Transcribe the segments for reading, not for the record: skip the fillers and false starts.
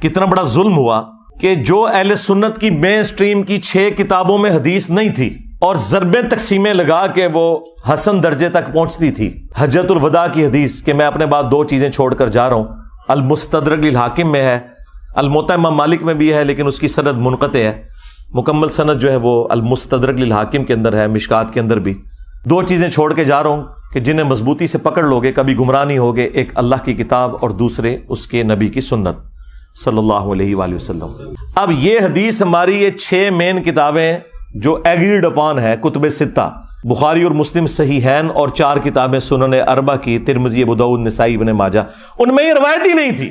کتنا بڑا ظلم ہوا کہ جو اہل سنت کی مین سٹریم کی 6 کتابوں میں حدیث نہیں تھی اور ضربیں تقسیمیں لگا کے وہ حسن درجے تک پہنچتی تھی. حجۃ الوداع کی حدیث کہ میں اپنے بعد 2 چیزیں چھوڑ کر جا رہا ہوں، المستدرک للحاکم میں ہے، الموطا امام مالک میں بھی ہے لیکن اس کی سند منقطع ہے، مکمل سند جو ہے وہ المستدرک للحاکم کے اندر ہے، مشکات کے اندر بھی. 2 چیزیں چھوڑ کے جا رہا ہوں کہ جنہیں مضبوطی سے پکڑ لوگے کبھی گمراہ نہیں ہوگے، ایک اللہ کی کتاب اور دوسرے اس کے نبی کی سنت صلی اللہ علیہ وآلہ وسلم. اب یہ حدیث ہماری یہ 6 مین کتابیں جو ایگریڈ اپان ہے، کتب 6 بخاری اور مسلم صحیحین اور 4 کتابیں سنن اربع کی، ترمذی، ابو داؤد، نسائی، ابن ماجہ، ان میں یہ روایت ہی نہیں تھی.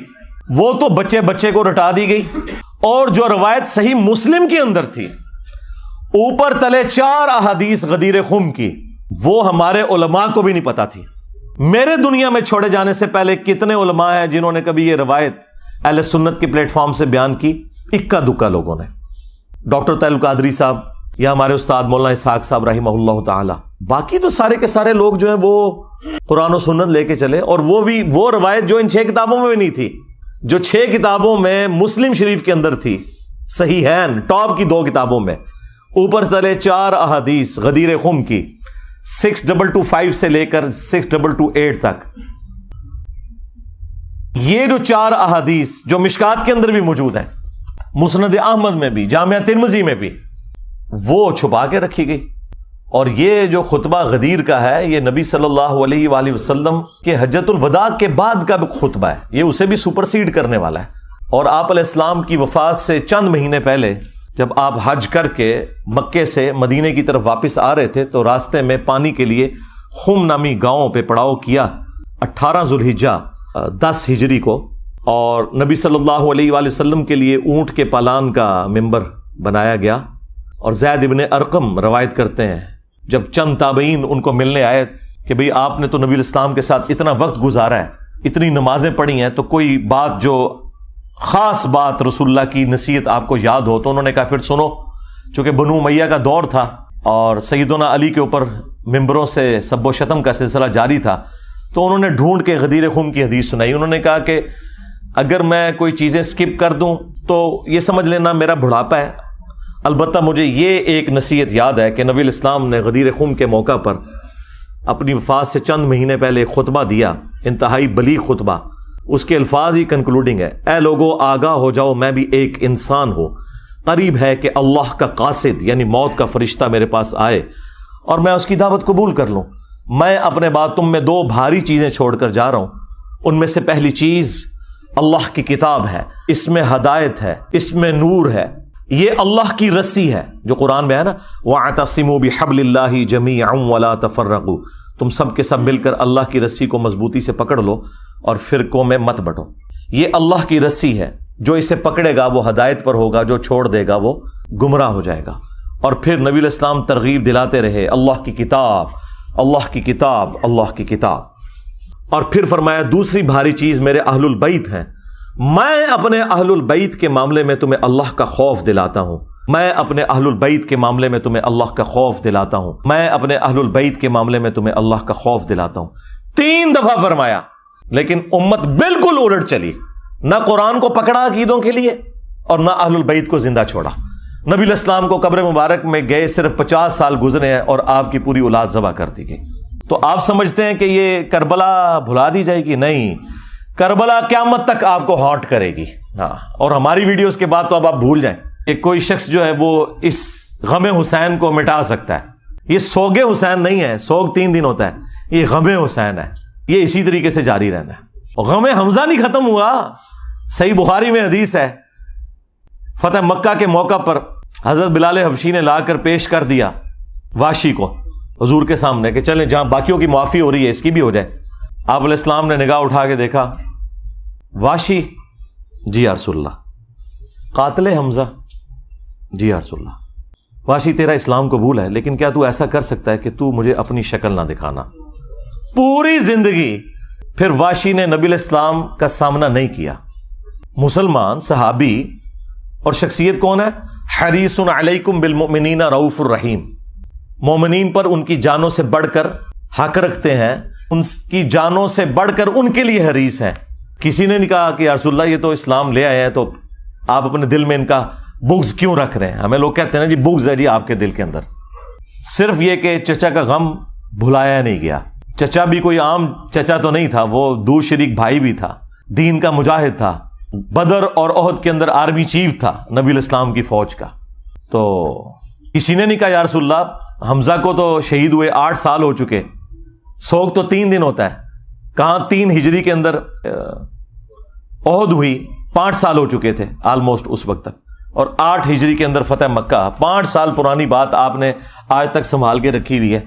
وہ تو بچے کو رٹا دی گئی. اور جو روایت صحیح مسلم کے اندر تھی، اوپر تلے 4 احادیث غدیر خم کی، وہ ہمارے علماء کو بھی نہیں پتا تھی. میرے دنیا میں چھوڑے جانے سے پہلے کتنے علماء ہیں جنہوں نے کبھی یہ روایت اہل سنت کے پلیٹ فارم سے بیان کی؟ اکا دکا لوگوں نے. ڈاکٹر طاہر القادری صاحب یا ہمارے استاد مولانا اسحاق صاحب رحمہ اللہ تعالی. باقی تو سارے کے سارے لوگ جو ہیں وہ قرآن و سنت لے کے چلے، اور وہ بھی وہ روایت جو ان 6 کتابوں میں بھی نہیں تھی، جو 6 کتابوں میں مسلم شریف کے اندر تھی، صحیحین ٹاپ کی 2 کتابوں میں، اوپر تلے 4 احادیث غدیر خم کی، 6225 سے لے کر 6228 تک. یہ جو 4 احادیث جو مشکات کے اندر بھی موجود ہیں، مسند احمد میں بھی، جامعہ ترمذی میں بھی، وہ چھپا کے رکھی گئی. اور یہ جو خطبہ غدیر کا ہے، یہ نبی صلی اللہ علیہ وآلہ وسلم کے حجۃ الوداع کے بعد کا خطبہ ہے. یہ اسے بھی سپرسیڈ کرنے والا ہے. اور آپ علیہ السلام کی وفات سے چند مہینے پہلے جب آپ حج کر کے مکے سے مدینے کی طرف واپس آ رہے تھے تو راستے میں پانی کے لیے خم نامی گاؤں پہ پڑاؤ کیا 18 ذوالحجہ 10 ہجری کو. اور نبی صلی اللہ علیہ وآلہ وسلم کے لیے اونٹ کے پالان کا ممبر بنایا گیا. اور زید ابن ارقم روایت کرتے ہیں جب چند تابعین ان کو ملنے آئے کہ بھئی آپ نے تو نبی الاسلام کے ساتھ اتنا وقت گزارا ہے، اتنی نمازیں پڑھی ہیں، تو کوئی بات جو خاص بات رسول اللہ کی نصیحت آپ کو یاد ہو. تو انہوں نے کہا پھر سنو. چونکہ بنو امیہ کا دور تھا اور سیدنا علی کے اوپر ممبروں سے سب و شتم کا سلسلہ جاری تھا، تو انہوں نے ڈھونڈ کے غدیر خم کی حدیث سنائی. انہوں نے کہا کہ اگر میں کوئی چیزیں سکپ کر دوں تو یہ سمجھ لینا میرا بڑھاپا ہے. البتہ مجھے یہ ایک نصیحت یاد ہے کہ نبی الاسلام نے غدیر خم کے موقع پر اپنی وفات سے چند مہینے پہلے ایک خطبہ دیا، انتہائی بلیغ خطبہ. اس کے الفاظ ہی کنکلوڈنگ ہے: اے لوگو آگاہ ہو جاؤ، میں بھی ایک انسان ہوں، قریب ہے کہ اللہ کا قاصد یعنی موت کا فرشتہ میرے پاس آئے اور میں اس کی دعوت قبول کر لوں. میں اپنے بعد تم میں 2 بھاری چیزیں چھوڑ کر جا رہا ہوں. ان میں سے پہلی چیز اللہ کی کتاب ہے، اس میں ہدایت ہے، اس میں نور ہے. یہ اللہ کی رسی ہے جو قرآن میں ہے نا، وَاعْتَصِمُوا بِحَبْلِ اللَّهِ جَمِيعًا وَلَا تَفَرَّقُوا. تم سب کے سب مل کر اللہ کی رسی کو مضبوطی سے پکڑ لو اور فرقوں میں مت بٹو. یہ اللہ کی رسی ہے، جو اسے پکڑے گا وہ ہدایت پر ہوگا، جو چھوڑ دے گا وہ گمراہ ہو جائے گا. اور پھر نبی علیہ السلام ترغیب دلاتے رہے: اللہ کی کتاب، اللہ کی کتاب، اللہ کی کتاب. اور پھر فرمایا دوسری بھاری چیز میرے اہل البیت ہیں. میں اپنے اہل البیت کے معاملے میں تمہیں اللہ کا خوف دلاتا ہوں. میں اپنے اہل البیت کے معاملے میں تمہیں اللہ کا خوف دلاتا ہوں. میں اپنے اہل البیت کے معاملے میں تمہیں اللہ کا خوف دلاتا ہوں. 3 دفعہ فرمایا. لیکن امت بالکل الٹ چلی، نہ قرآن کو پکڑا عقیدوں کے لیے اور نہ اہل البیت کو زندہ چھوڑا. نبی علیہ السلام کو قبر مبارک میں گئے صرف 50 سال گزرے ہیں اور آپ کی پوری اولاد ذبح کر دی گئی. تو آپ سمجھتے ہیں کہ یہ کربلا بھلا دی جائے گی؟ نہیں، کربلا قیامت تک آپ کو ہانٹ کرے گی. ہاں، اور ہماری ویڈیوز کے بعد تو اب آپ بھول جائیں کہ کوئی شخص جو ہے وہ اس غم حسین کو مٹا سکتا ہے. یہ سوگ حسین نہیں ہے، سوگ 3 دن ہوتا ہے، یہ غم حسین ہے. یہ اسی طریقے سے جاری رہنا ہے. غم حمزہ نہیں ختم ہوا. صحیح بخاری میں حدیث ہے، فتح مکہ کے موقع پر حضرت بلال حبشی نے لا کر پیش کر دیا واشی کو حضور کے سامنے کہ چلیں جہاں باقیوں کی معافی ہو رہی ہے اس کی بھی ہو جائے. آپ علیہ السلام نے نگاہ اٹھا کے دیکھا، واشی جی یا رسول اللہ. قاتل حمزہ جی یا رسول اللہ. واشی تیرا اسلام قبول ہے لیکن کیا تو ایسا کر سکتا ہے کہ تو مجھے اپنی شکل نہ دکھانا. پوری زندگی پھر واشی نے نبی علیہ السلام کا سامنا نہیں کیا. مسلمان صحابی اور شخصیت کون ہے؟ حریص علیکم بالمؤمنین رؤوف الرحیم. مومنین پر ان کی جانوں سے بڑھ کر حق رکھتے ہیں، ان کی جانوں سے بڑھ کر ان کے لیے حریص ہیں. کسی نے نہیں کہا کہ یا رسول اللہ یہ تو اسلام لے آئے ہیں تو آپ اپنے دل میں ان کا بغض کیوں رکھ رہے ہیں؟ ہمیں لوگ کہتے ہیں نا جی بغض ہے جی آپ کے دل کے اندر. صرف یہ کہ چچا کا غم بھلایا نہیں گیا. چچا بھی کوئی عام چچا تو نہیں تھا، وہ دور شریک بھائی بھی تھا، دین کا مجاہد تھا، بدر اور احد کے اندر آرمی چیف تھا نبی الاسلام کی فوج کا. تو کسی نے نہیں کہا یا رسول اللہ حمزہ کو تو شہید ہوئے 8 سال ہو چکے، سوگ تو 3 دن ہوتا ہے. کہاں 3 ہجری کے اندر احد ہوئی، 5 سال ہو چکے تھے آلموسٹ اس وقت تک، اور 8 ہجری کے اندر فتح مکہ. 5 سال پرانی بات آپ نے آج تک سنبھال کے رکھی ہوئی ہے.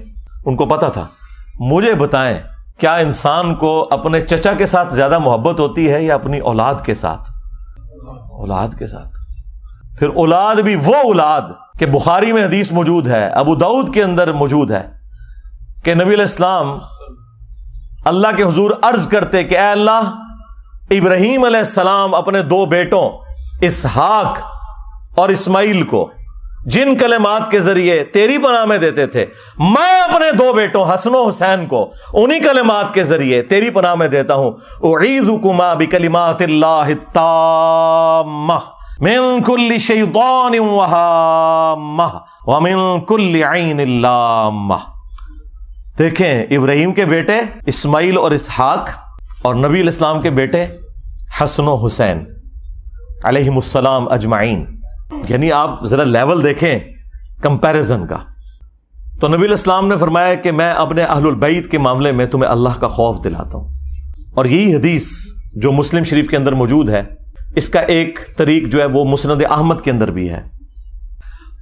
ان کو پتا تھا. مجھے بتائیں کیا انسان کو اپنے چچا کے ساتھ زیادہ محبت ہوتی ہے یا اپنی اولاد کے ساتھ؟ اولاد کے ساتھ. پھر اولاد بھی وہ اولاد کہ بخاری میں حدیث موجود ہے، ابو داؤد کے اندر موجود ہے کہ نبی علیہ السلام اللہ کے حضور عرض کرتے کہ اے اللہ، ابراہیم علیہ السلام اپنے 2 بیٹوں اسحاق اور اسماعیل کو جن کلمات کے ذریعے تیری پناہ میں دیتے تھے، میں اپنے 2 بیٹوں حسن و حسین کو انہی کلمات کے ذریعے تیری پناہ میں دیتا ہوں. اعیذکما بکلمات اللہ التامہ من کل شیطان وہامہ ومن کل عین لامہ. دیکھیں ابراہیم کے بیٹے اسماعیل اور اسحاق اور نبی علیہ السلام کے بیٹے حسن و حسین علیہم السلام اجمعین. یعنی آپ ذرا لیول دیکھیں کمپیریزن کا. تو نبی علیہ السلام نے فرمایا کہ میں اپنے اہل البیت کے معاملے میں تمہیں اللہ کا خوف دلاتا ہوں. اور یہی حدیث جو مسلم شریف کے اندر موجود ہے، اس کا ایک طریق جو ہے وہ مسند احمد کے اندر بھی ہے.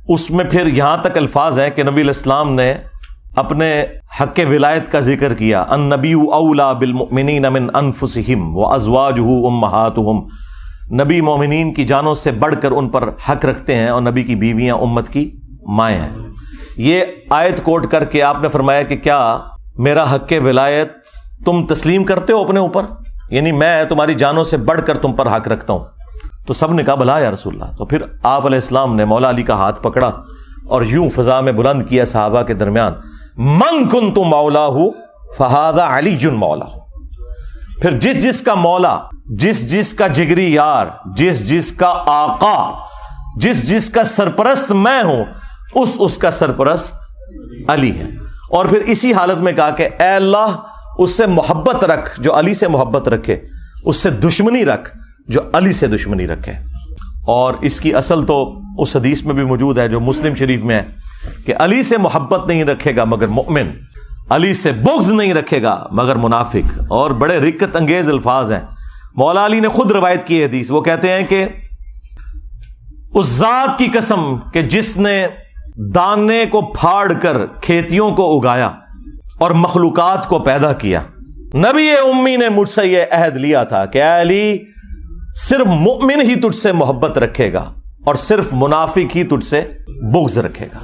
اس میں پھر یہاں تک الفاظ ہیں کہ نبی علیہ السلام نے اپنے حق ولایت کا ذکر کیا. النبی اولا بالمؤمنین من انفسہم وازواجہ امہاتہم. نبی مومنین کی جانوں سے بڑھ کر ان پر حق رکھتے ہیں، اور نبی کی بیویاں امت کی مائیں ہیں. یہ آیت کوٹ کر کے آپ نے فرمایا کہ کیا میرا حق ولایت تم تسلیم کرتے ہو اپنے اوپر؟ یعنی میں تمہاری جانوں سے بڑھ کر تم پر حق رکھتا ہوں. تو سب نے کہا بلا یا رسول اللہ. تو پھر آپ علیہ السلام نے مولا علی کا ہاتھ پکڑا اور یوں فضا میں بلند کیا صحابہ کے درمیان، من کنت مولاہ فہذا علی مولاہ. پھر جس جس کا مولا، جس جس کا جگری یار، جس جس کا آقا، جس جس کا سرپرست میں ہوں، اس کا سرپرست علی ہے. اور پھر اسی حالت میں کہا کہ اے اللہ اس سے محبت رکھ جو علی سے محبت رکھے، اس سے دشمنی رکھ جو علی سے دشمنی رکھے. اور اس کی اصل تو اس حدیث میں بھی موجود ہے جو مسلم شریف میں ہے کہ علی سے محبت نہیں رکھے گا مگر مومن، علی سے بغض نہیں رکھے گا مگر منافق. اور بڑے رقت انگیز الفاظ ہیں. مولا علی نے خود روایت کی حدیث. وہ کہتے ہیں کہ اس ذات کی قسم کہ جس نے دانے کو پھاڑ کر کھیتیوں کو اگایا اور مخلوقات کو پیدا کیا، نبی امی نے مجھ سے یہ عہد لیا تھا کہ اے علی صرف مومن ہی تجھ سے محبت رکھے گا اور صرف منافق ہی تجھ سے بغض رکھے گا.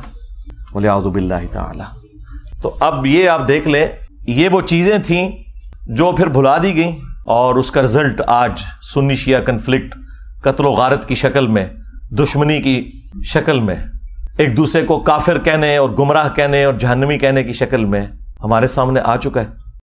وَلِعَوْذُ بِاللَّهِ تَعَالَى. تو اب یہ آپ دیکھ لیں، یہ وہ چیزیں تھیں جو پھر بھلا دی گئیں، اور اس کا رزلٹ آج سنی شیعہ کنفلکٹ، قتل و غارت کی شکل میں، دشمنی کی شکل میں، ایک دوسرے کو کافر کہنے اور گمراہ کہنے اور جہنمی کہنے کی شکل میں ہمارے سامنے آ چکا ہے.